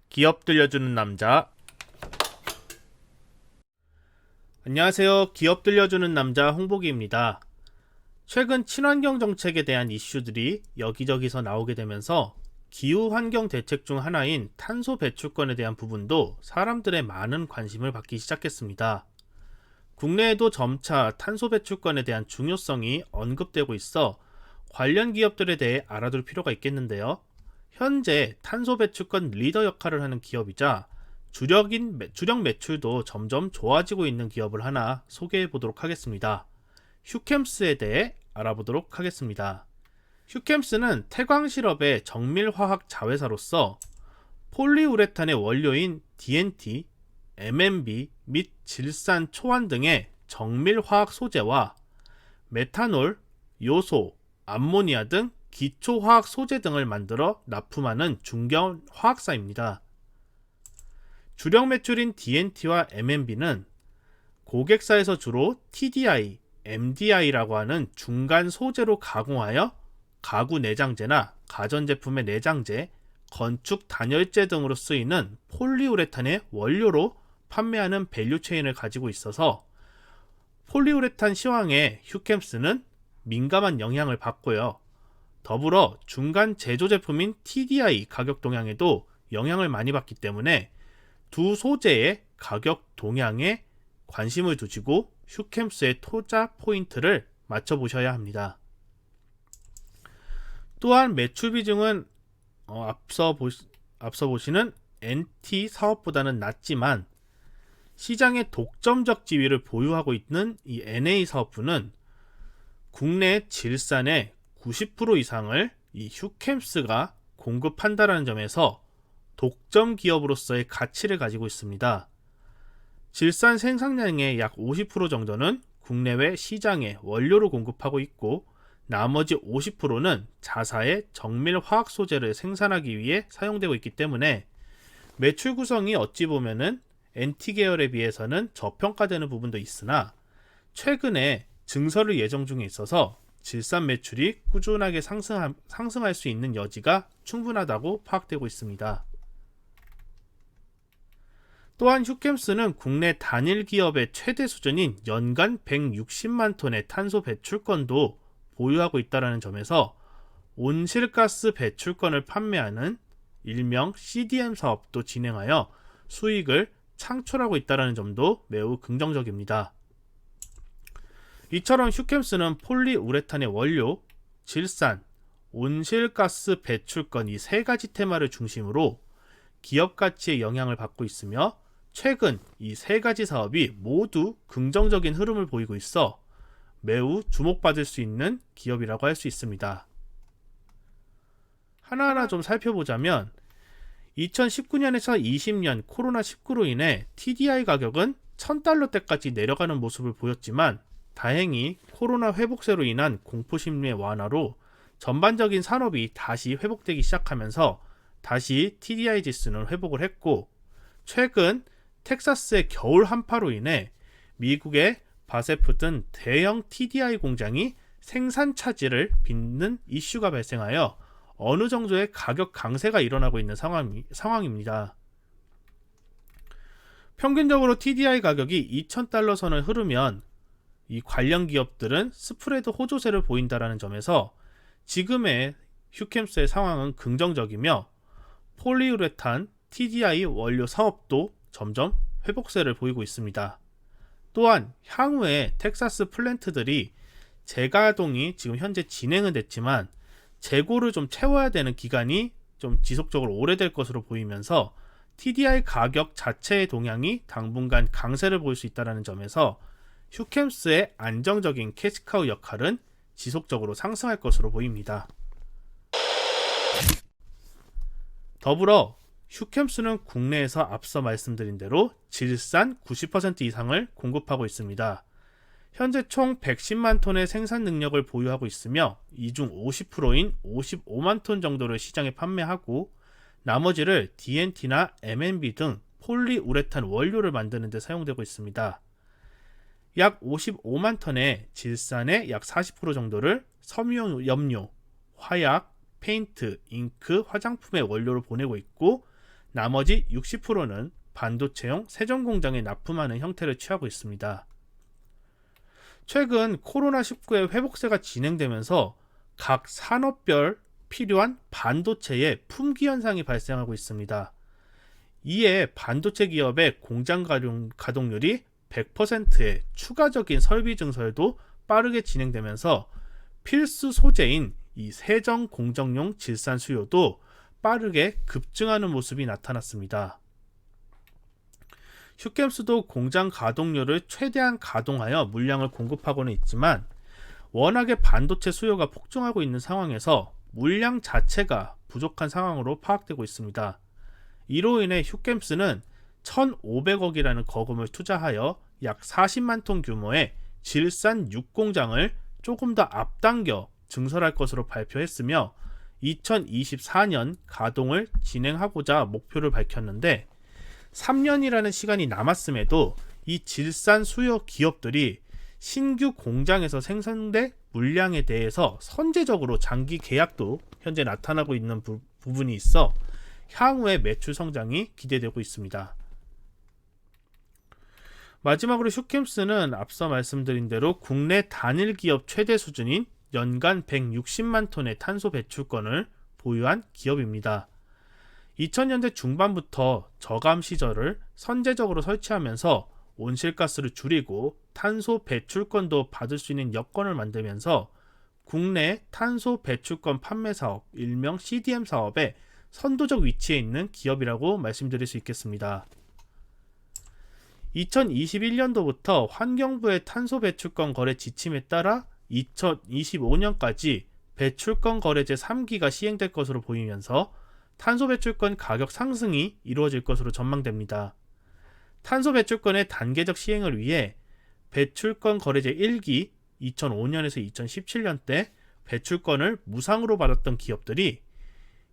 기업 들려주는 남자. 안녕하세요. 기업 들려주는 남자 홍보기입니다. 최근 친환경 정책에 대한 이슈들이 여기저기서 나오게 되면서 기후 환경 대책 중 하나인 탄소 배출권에 대한 부분도 사람들의 많은 관심을 받기 시작했습니다. 국내에도 점차 탄소 배출권에 대한 중요성이 언급되고 있어 관련 기업들에 대해 알아둘 필요가 있겠는데요. 현재 탄소 배출권 리더 역할을 하는 기업이자 주력 매출도 점점 좋아지고 있는 기업을 하나 소개해 보도록 하겠습니다. 휴캠스에 대해 알아보도록 하겠습니다. 휴캠스는 태광실업의 정밀화학 자회사로서 폴리우레탄의 원료인 DNT, MNB 및 질산, 초안 등의 정밀화학 소재와 메탄올, 요소, 암모니아 등 기초화학 소재 등을 만들어 납품하는 중견 화학사입니다. 주력 매출인 DNT와 MNB는 고객사에서 주로 TDI, MDI라고 하는 중간 소재로 가공하여 가구 내장재나 가전제품의 내장재, 건축 단열재 등으로 쓰이는 폴리우레탄의 원료로 판매하는 밸류체인을 가지고 있어서 폴리우레탄 시황에 휴캠스는 민감한 영향을 받고요. 더불어 중간 제조 제품인 TDI 가격 동향에도 영향을 많이 받기 때문에 두 소재의 가격 동향에 관심을 두시고 휴캠스의 투자 포인트를 맞춰보셔야 합니다. 또한 매출 비중은 앞서 보시는 NT 사업보다는 낮지만 시장의 독점적 지위를 보유하고 있는 이 NA 사업부는 국내 질산의 90% 이상을 이 휴캠스가 공급한다는 점에서 독점 기업으로서의 가치를 가지고 있습니다. 질산 생산량의 약 50% 정도는 국내외 시장에 원료로 공급하고 있고 나머지 50%는 자사의 정밀 화학 소재를 생산하기 위해 사용되고 있기 때문에 매출 구성이 어찌 보면은 NT 계열에 비해서는 저평가되는 부분도 있으나 최근에 증설을 예정 중에 있어서 질산 매출이 꾸준하게 상승할 수 있는 여지가 충분하다고 파악되고 있습니다. 또한 휴캠스는 국내 단일 기업의 최대 수준인 연간 160만 톤의 탄소 배출권도 보유하고 있다는 점에서 온실가스 배출권을 판매하는 일명 CDM 사업도 진행하여 수익을 창출하고 있다는 점도 매우 긍정적입니다. 이처럼 휴캠스는 폴리우레탄의 원료, 질산, 온실가스 배출권 이 세 가지 테마를 중심으로 기업 가치에 영향을 받고 있으며 최근 이 세 가지 사업이 모두 긍정적인 흐름을 보이고 있어 매우 주목받을 수 있는 기업이라고 할 수 있습니다. 하나하나 좀 살펴보자면 2019년에서 20년 코로나19로 인해 TDI 가격은 $1000대까지 내려가는 모습을 보였지만 다행히 코로나 회복세로 인한 공포심리의 완화로 전반적인 산업이 다시 회복되기 시작하면서 다시 TDI 지수는 회복을 했고 최근 텍사스의 겨울 한파로 인해 미국의 바세프 등 대형 TDI 공장이 생산 차질을 빚는 이슈가 발생하여 어느 정도의 가격 강세가 일어나고 있는 상황입니다. 평균적으로 TDI 가격이 $2000 선을 흐르면 이 관련 기업들은 스프레드 호조세를 보인다는 점에서 지금의 휴캠스의 상황은 긍정적이며 폴리우레탄 TDI 원료 사업도 점점 회복세를 보이고 있습니다. 또한 향후에 텍사스 플랜트들이 재가동이 지금 현재 진행은 됐지만 재고를 좀 채워야 되는 기간이 좀 지속적으로 오래될 것으로 보이면서 TDI 가격 자체의 동향이 당분간 강세를 보일 수 있다는 점에서 휴캠스의 안정적인 캐시카우 역할은 지속적으로 상승할 것으로 보입니다. 더불어 휴캠스는 국내에서 앞서 말씀드린 대로 질산 90% 이상을 공급하고 있습니다. 현재 총 110만 톤의 생산 능력을 보유하고 있으며 이 중 50%인 55만 톤 정도를 시장에 판매하고 나머지를 DNT나 MNB 등 폴리우레탄 원료를 만드는 데 사용되고 있습니다. 약 55만 ton의 질산의 약 40% 정도를 섬유염료, 화약, 페인트, 잉크, 화장품의 원료로 보내고 있고 나머지 60%는 반도체용 세정 공장에 납품하는 형태를 취하고 있습니다. 최근 코로나19의 회복세가 진행되면서 각 산업별 필요한 반도체의 품귀 현상이 발생하고 있습니다. 이에 반도체 기업의 공장 가동률이 100%의 추가적인 설비 증설도 빠르게 진행되면서 필수 소재인 이 세정 공정용 질산 수요도 빠르게 급증하는 모습이 나타났습니다. 슈캠스도 공장 가동률을 최대한 가동하여 물량을 공급하고는 있지만 워낙에 반도체 수요가 폭증하고 있는 상황에서 물량 자체가 부족한 상황으로 파악되고 있습니다. 이로 인해 슈캠스는 1,500억이라는 거금을 투자하여 약 40만 톤 규모의 질산 6공장을 조금 더 앞당겨 증설할 것으로 발표했으며 2024년 가동을 진행하고자 목표를 밝혔는데 3년이라는 시간이 남았음에도 이 질산 수요 기업들이 신규 공장에서 생산된 물량에 대해서 선제적으로 장기 계약도 현재 나타나고 있는 부분이 있어 향후의 매출 성장이 기대되고 있습니다. 마지막으로 슈캠스는 앞서 말씀드린 대로 국내 단일 기업 최대 수준인 연간 160만 톤의 탄소 배출권을 보유한 기업입니다. 2000년대 중반부터 저감 시설을 선제적으로 설치하면서 온실가스를 줄이고 탄소 배출권도 받을 수 있는 여건을 만들면서 국내 탄소 배출권 판매 사업, 일명 CDM 사업에 선도적 위치에 있는 기업이라고 말씀드릴 수 있겠습니다. 2021년도부터 환경부의 탄소 배출권 거래 지침에 따라 2025년까지 배출권 거래 제3기가 시행될 것으로 보이면서 탄소 배출권 가격 상승이 이루어질 것으로 전망됩니다. 탄소 배출권의 단계적 시행을 위해 배출권 거래제 1기 2005년에서 2017년 때 배출권을 무상으로 받았던 기업들이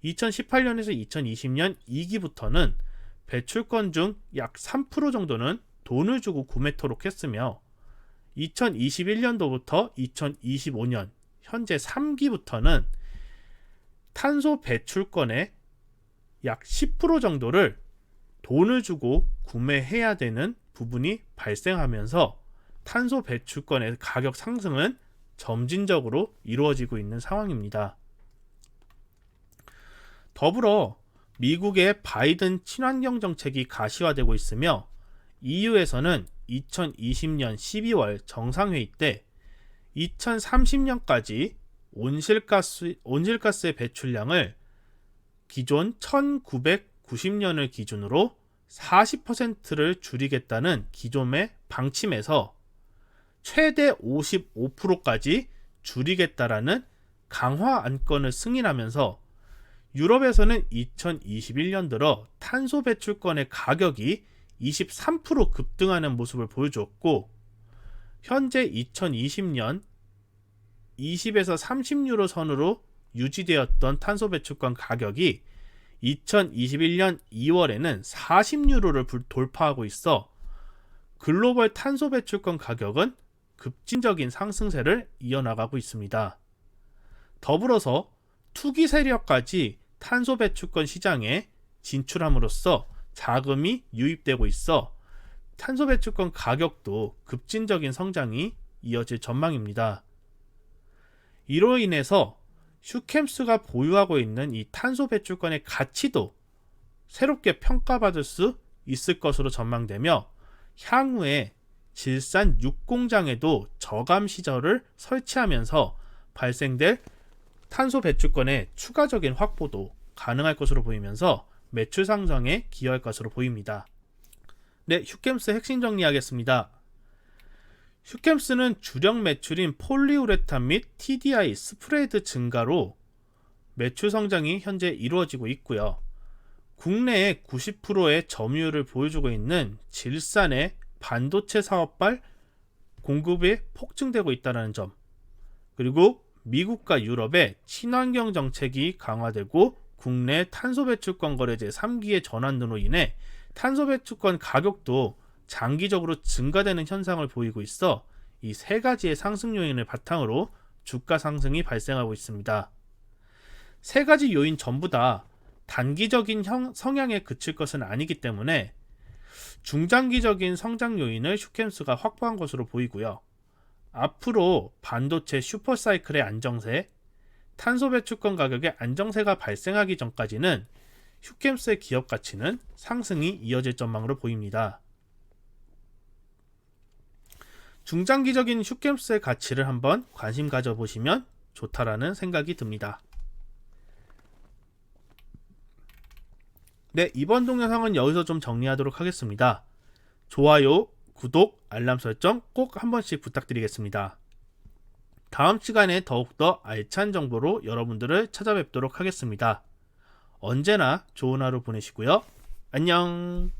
2018년에서 2020년 2기부터는 배출권 중 약 3% 정도는 돈을 주고 구매토록 했으며 2021년도부터 2025년 현재 3기부터는 탄소 배출권의 약 10% 정도를 돈을 주고 구매해야 되는 부분이 발생하면서 탄소 배출권의 가격 상승은 점진적으로 이루어지고 있는 상황입니다. 더불어 미국의 바이든 친환경 정책이 가시화되고 있으며 EU에서는 2020년 12월 정상회의 때 2030년까지 온실가스의 배출량을 기존 1990년을 기준으로 40%를 줄이겠다는 기존의 방침에서 최대 55%까지 줄이겠다라는 강화 안건을 승인하면서 유럽에서는 2021년 들어 탄소 배출권의 가격이 23% 급등하는 모습을 보여주었고 현재 2020년 20에서 30유로 선으로 유지되었던 탄소 배출권 가격이 2021년 2월에는 40유로를 돌파하고 있어 글로벌 탄소 배출권 가격은 급진적인 상승세를 이어나가고 있습니다. 더불어서 투기 세력까지 탄소 배출권 시장에 진출함으로써 자금이 유입되고 있어 탄소 배출권 가격도 급진적인 성장이 이어질 전망입니다. 이로 인해서 슈캠스가 보유하고 있는 이 탄소 배출권의 가치도 새롭게 평가받을 수 있을 것으로 전망되며 향후에 질산 6공장에도 저감 시설을 설치하면서 발생될 탄소 배출권의 추가적인 확보도 가능할 것으로 보이면서 매출 상승에 기여할 것으로 보입니다. 네, 슈캠스 핵심 정리하겠습니다. 슈캠스는 주력 매출인 폴리우레탄 및 TDI 스프레드 증가로 매출 성장이 현재 이루어지고 있고요. 국내에 90%의 점유율을 보여주고 있는 질산의 반도체 사업발 공급이 폭증되고 있다는 점, 그리고 미국과 유럽의 친환경 정책이 강화되고 국내 탄소 배출권 거래제 3기의 전환 등으로 인해 탄소 배출권 가격도 장기적으로 증가되는 현상을 보이고 있어 이 세 가지의 상승 요인을 바탕으로 주가 상승이 발생하고 있습니다. 세 가지 요인 전부 다 단기적인 성향에 그칠 것은 아니기 때문에 중장기적인 성장 요인을 슈켐스가 확보한 것으로 보이고요. 앞으로 반도체 슈퍼사이클의 안정세, 탄소 배출권 가격의 안정세가 발생하기 전까지는 슈켐스의 기업 가치는 상승이 이어질 전망으로 보입니다. 중장기적인 슈켐스의 가치를 한번 관심 가져보시면 좋다라는 생각이 듭니다. 네, 이번 동영상은 여기서 좀 정리하도록 하겠습니다. 좋아요, 구독, 알람 설정 꼭 한 번씩 부탁드리겠습니다. 다음 시간에 더욱더 알찬 정보로 여러분들을 찾아뵙도록 하겠습니다. 언제나 좋은 하루 보내시고요. 안녕.